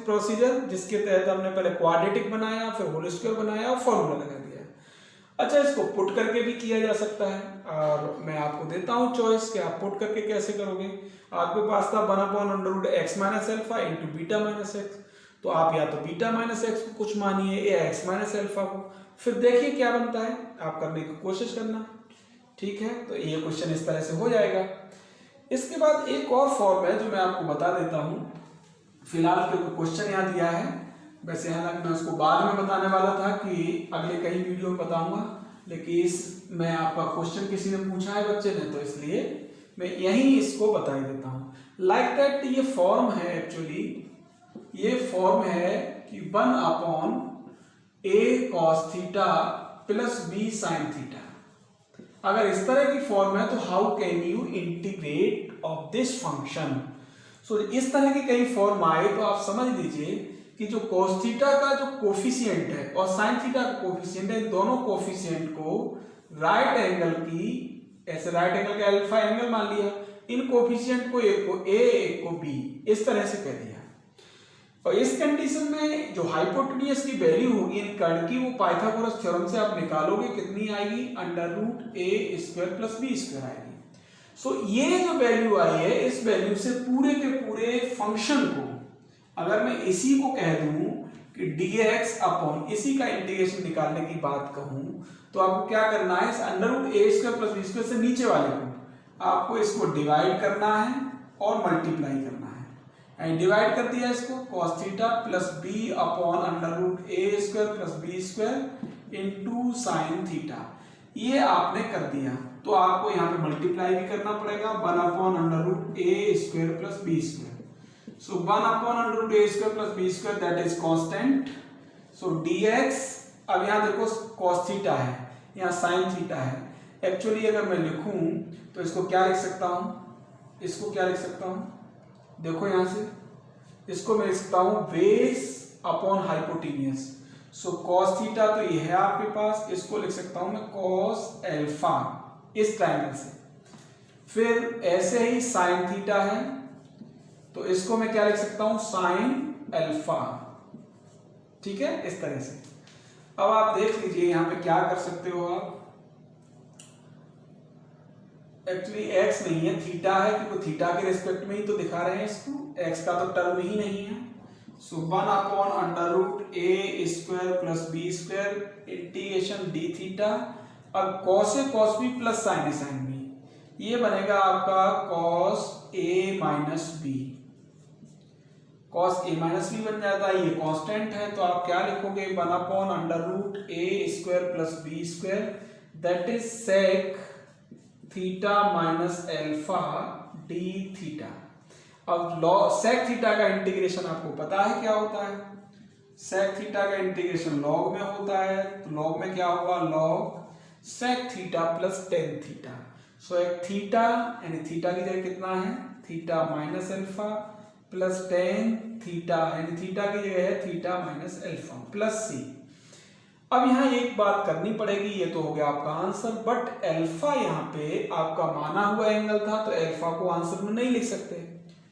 प्रोसीजर जिसके तहत हमने पहले क्वाड्रेटिक बनाया, फिर होल स्क्वायर बनाया और फॉर्मूला लगा दिया। अच्छा, इसको पुट करके भी किया जा सकता है, और मैं आपको देता हूं चॉइस कि आप पुट करके कैसे करोगे। आपके पास था 1 upon under root x minus alpha into beta minus x, तो आप या तो बीटा माइनस एक्स को कुछ मानिए या एक्स माइनस एल्फा को, फिर देखिए क्या बनता है, आप करने की कोशिश करना। ठीक है, तो ये क्वेश्चन इस तरह से हो जाएगा। इसके बाद एक और फॉर्म है जो मैं आपको बता देता हूं, फिलहाल क्योंकि क्वेश्चन यहाँ दिया है, वैसे हालांकि मैं उसको बाद में बताने वाला था कि अगले कई वीडियो में बताऊंगा, लेकिन इस मैं आपका क्वेश्चन किसी ने पूछा है बच्चे ने, तो इसलिए मैं यहीं इसको बता ही देता हूं। लाइक दैट ये फॉर्म है, एक्चुअली ये फॉर्म है कि 1 upon a cos theta plus b sine theta. अगर इस तरह की फॉर्म है तो how can you integrate of this function. So इस तरह के कई फॉर्म आए तो आप समझ लीजिए कि जो cos थीटा का जो कोफिशिएंट है और sin थीटा का कोफिशिएंट है, दोनों कोफिशिएंट को राइट एंगल की, ऐसे राइट एंगल का अल्फा एंगल मान लिया, इन कोफिशिएंट को एक को a एक को b, इस तरह से कह दिया। और इस कंडीशन में जो हाइपोटेन्यूज की वैल्यू होगी इन कर्ण की, वो पाइथागोरस थ्योरम से आप निकालोगे, कितनी आएगी, √a² + b² आएगी। सो ये जो वैल्यू आई है, इस वैल्यू से पूरे के पूरे फंक्शन को अगर मैं इसी को कह दूं कि dx अपॉन इसी का इंटीग्रेशन निकालने की बात कहूं, तो आपको क्या करना है, इस √a² + b² से नीचे वाले को आपको इसको डिवाइड करना है और मल्टीप्लाई करना है। एंड डिवाइड कर दिया इसको, cos theta plus b upon √a² + b² into sine theta, ये आपने कर दिया। तो आपको यहाँ पे मल्टीप्लाई भी करना पड़ेगा, 1 upon √a² + b²। So 1 upon √a² + b² that is constant. So dx, अब यहाँ देखो cos थीटा है, यहाँ साइन थीटा है। एक्चुअली अगर मैं लिखूं तो इसको क्या लिख सकता हूं, इसको क्या लिख सकता हूं, देखो यहां से इसको मैं लिख सकता हूं बेस अपॉन हाइपोटेन्यूज। सो cos थीटा तो ये है आपके पास, इसको लिख सकता हूं मैं cos अल्फा इस ट्रायंगल से। फिर ऐसे ही साइन थीटा है, तो इसको मैं क्या लिख सकता हूं, साइन अल्फा। ठीक है, इस तरह से। अब आप देख लीजिए यहां पे क्या कर सकते हो आप, एक्चुअली x नहीं है, थीटा है, क्योंकि थीटा के रिस्पेक्ट में ही तो दिखा रहे हैं इसको, x का तो टर्म ही नहीं है। सो 1 upon √a² + b² integration d theta. अब cos a cos b plus sin a sin b, ये बनेगा आपका cos a - b। cos a - b बन जाता है, ये कांस्टेंट है, तो आप क्या लिखोगे, 1 upon √a² + b² that is sec theta minus alpha d theta. अब sec थीटा का इंटीग्रेशन आपको पता है क्या होता है, sec थीटा का इंटीग्रेशन log में होता है, तो log में क्या होगा, log sec theta plus tan theta. So एक थीटा यानी थीटा की जगह कितना है, theta minus alpha plus tan theta यानी थीटा की जगह है theta minus alpha plus c। अब यहाँ एक बात करनी पड़ेगी, ये तो हो गया आपका आंसर, बट अल्फा यहाँ पे आपका माना हुआ एंगल था, तो अल्फा को आंसर में नहीं लिख सकते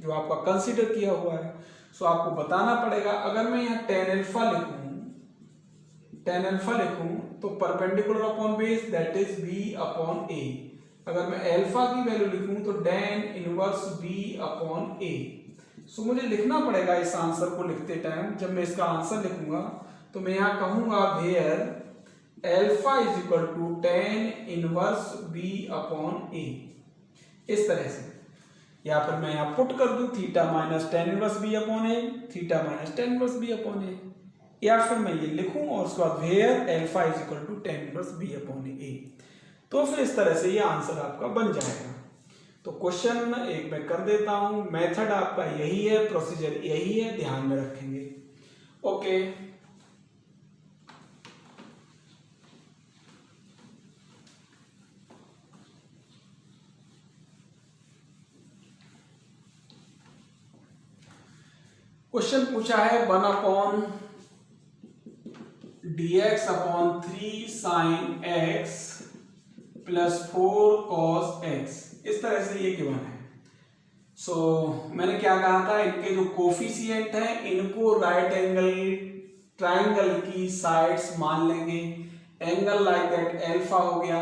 जो आपका कंसीडर किया हुआ है। सो आपको बताना पड़ेगा, अगर मैं यहाँ tan अल्फा लिखूं तो perpendicular upon base that is b upon a। अगर मैं अल्फा की वैल्यू लिखूं तो tan inverse b upon a। सो मुझे लिखना पड़ेगा इस आंसर को लिखते टाइम, जब मैं इसका आंसर लिखूंगा तो मैं यहां कहूंगा where alpha is equal to tan inverse b upon a, इस तरह से। या फिर मैं यहां पुट कर दूं theta minus tan inverse b upon a, theta minus tan inverse b upon a, या फिर मैं ये लिखूं और उसके बाद where alpha is equal to tan inverse b upon a। तो फिर इस तरह से ये आंसर आपका बन जाएगा। तो क्वेश्चन एक मैं कर देता हूं, मेथड आपका यही है, प्रोसीजर यही है, ध्यान में रखेंगे। ओके, क्वेश्चन पूछा है 1 upon dx upon 3 sin x plus 4 cos x, इस तरह से ये गिवन है। सो मैंने क्या कहा था, इनके जो कोफिशिएंट हैं इनको राइट एंगल ट्राइंगल की साइड्स मान लेंगे, एंगल लाइक दैट अल्फा हो गया।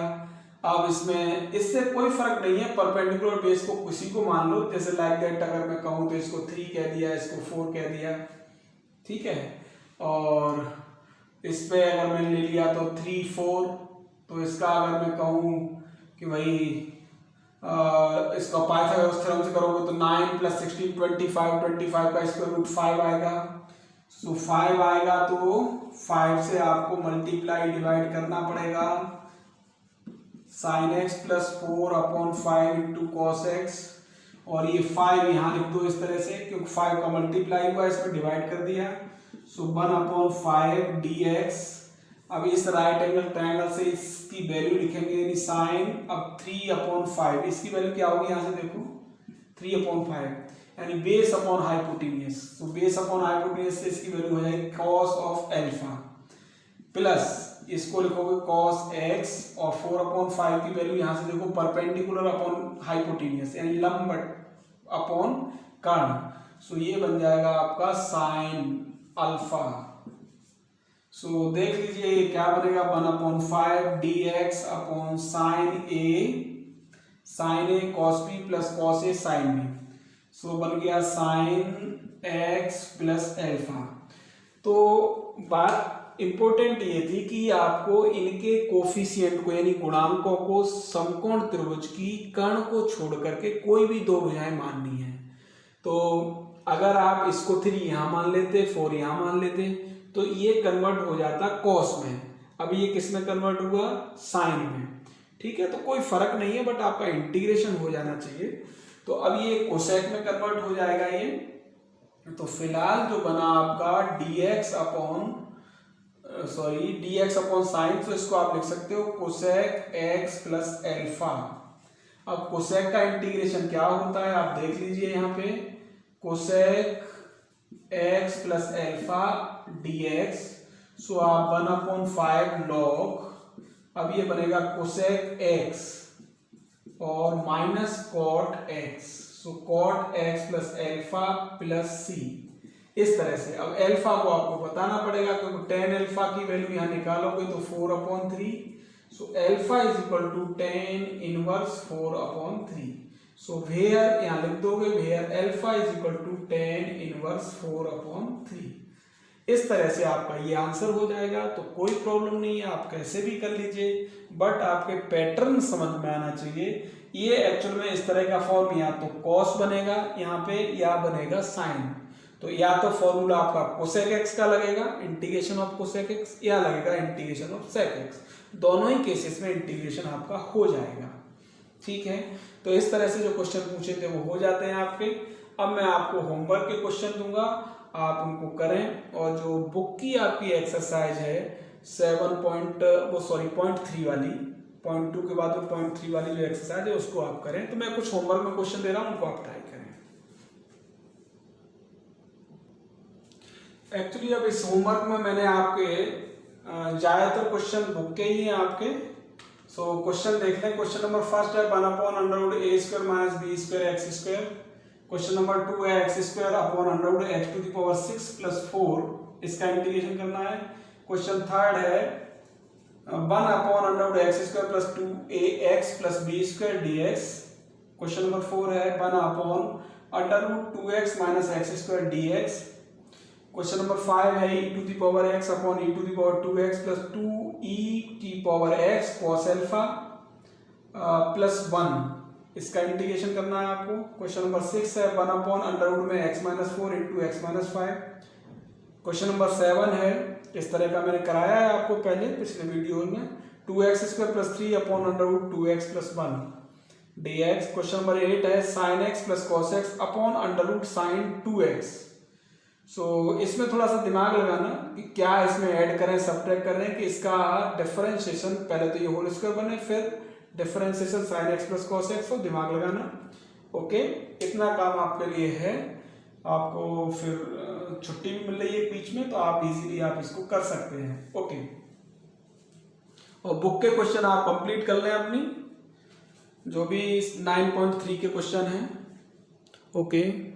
अब इसमें इससे कोई फर्क नहीं है, परपेंडिकुलर बेस को किसी को मान लो, जैसे लाइक दैट अगर मैं कहूँ तो इसको 3 कह दिया, इसको 4 कह दिया, ठीक है। और इस पे अगर मैं ले लिया तो 3 4, तो इसका अगर मैं कहूँ कि भाई इसका पाइथागोरस थ्योरम से करोगे तो 9 + 16 25 का स्क्वायर रूट 5 आएगा। सो 5 आएगा तो 5 से आपको मल्टीप्लाई डिवाइड करना पड़ेगा, sin x plus 4 upon 5 into cos x, और ये 5 यहाँ लिख दो इस तरह से, क्योंकि 5 का मल्टीप्लाई हुआ, इसमें डिवाइड कर दिया। सो 1 अपॉन 5 dx। अब इस राइट एंगल ट्रायंगल से इसकी वैल्यू लिखेंगे, यानी साइन, अब 3 अपॉन 5, इसकी वैल्यू क्या होगी, यहाँ से देखो 3 अपॉन 5 यानी बेस अपॉन हाइपोटेन्यूज। तो बेस अपॉन हाइपोटेन्यूज से इसकी वैल्यू हो जाएगी कॉस ऑफ अल्फा, प्लस इसको लिखोगे cos x, और 4 अपॉन 5 की वैल्यू यहाँ से देखो परपेंडिकुलर अपॉन हाइपोटेन्यूज यानी लंब अपॉन कर्ण। सो ये बन जाएगा आपका साइन अल्फा। सो देख लीजिए ये क्या बनेगा, 1/5 dx upon sine A cos B plus cos A sine B. सो बन गया साइन एक्स प्लस एल्फा। तो बात इंपॉर्टेंट ये थी कि आपको इनके कोफिशिएंट को यानी गुणांकों को समकोण त्रिभुज की कर्ण को छोड़ करके कोई भी दो भुजाएं माननी है। तो अगर आप इसको 3 यहां मान लेते, 4 यहां मान लेते, तो ये कन्वर्ट हो जाता कॉस में। अब ये किस में कन्वर्ट हुआ, साइन में। ठीक है, तो कोई फर्क नहीं है, बट आपका इंटीग्रेशन हो जाना चाहिए। तो अब ये कोसेक में कन्वर्ट हो जाएगा ये। तो फिलहाल जो बना आपका dx अपॉन साइन, तो इसको आप लिख सकते हो कोसेक x प्लस एल्फा। अब कोसेक का इंटीग्रेशन क्या होता है आप देख लीजिए यहाँ पे, cosec x plus alpha dx। So आप 1/5 log, अब ये बनेगा कोसेक x और माइनस कॉट x। सो cot x plus alpha plus c, इस तरह से। अब एल्फा को आपको बताना पड़ेगा क्योंकि tan एल्फा की वैल्यू यहाँ निकालोगे तो 4/3। So alpha is equal to tan inverse 4/3। So where यहाँ लिख दोगे, where alpha is equal to tan inverse 4/3। इस तरह से आपका ये आंसर हो जाएगा। तो कोई प्रॉब्लम नहीं है, आप कैसे भी कर लीजिए, बट आपके पैटर्न समझ में आना चाहिए। ये एक्चुअल में इस तरह का फॉर्म या तो कॉस बनेगा यहाँ पे या बनेगा साइन। तो या तो फॉर्मूला आपका कोसेक एक्स का लगेगा, इंटीग्रेशन ऑफ कोसेक एक्स, या लगेगा इंटीग्रेशन ऑफ सेक एक्स। दोनों ही केसेस में इंटीग्रेशन आपका हो जाएगा। ठीक है, तो इस तरह से जो क्वेश्चन पूछे थे वो हो जाते हैं आपके। अब मैं आपको होमवर्क के क्वेश्चन दूंगा, आप उनको करें। और जो बुक की आपकी एक्सरसाइज है 0.3 वाली, 0.2 के बाद में 0.3 वाली जो एक्सरसाइज है उसको आप करें। तो मैं कुछ होमवर्क में क्वेश्चन दे रहा हूं, उनको आप ट्राई करें। एक्चुअली अब इस होमवर्क में मैंने आपके ज्यादातर क्वेश्चन बुक के ही हैं आपके। सो क्वेश्चन देख लें। क्वेश्चन नंबर फर्स्ट है 1/√a² minus b² x²। Question number 2 है x² अपॉन √x⁶ प्लस 4, इसका इंटीग्रेशन करना है। क्वेश्चन थर्ड है 1/√x² plus 2ax plus b² dx। Question number 4 है 1/√2x minus x² dx। Question number 5 है e⁻x upon e⁻2x plus 2e⁻x cos alpha plus 1, इसका integration करना है आपको। क्वेश्चन नंबर 6 है 1/√x-4 into x-5। Question number 7 है, इस तरह का मैंने कराया है आपको पहले पिछले वीडियो में, 2x² plus 3 upon √2x plus 1 dx। Question number 8 है sin x plus cos x upon √sin 2x। सो इसमें थोड़ा सा दिमाग लगाना कि क्या इसमें ऐड करें, सब्ट्रैक्ट करें, कि इसका डिफरेंशिएशन पहले तो ये होल स्क्वायर बने, फिर differentiation sin x plus cos x, और दिमाग लगाना। ओके, इतना काम आपके लिए है। आपको फिर छुट्टी भी मिल रही है बीच में, तो आप इजीली आप इसको कर सकते हैं। ओके, और बुक के क्वेश्चन आप कंप्लीट कर लें अपनी, जो भी 9.3 के क्वेश्चन हैं। ओके।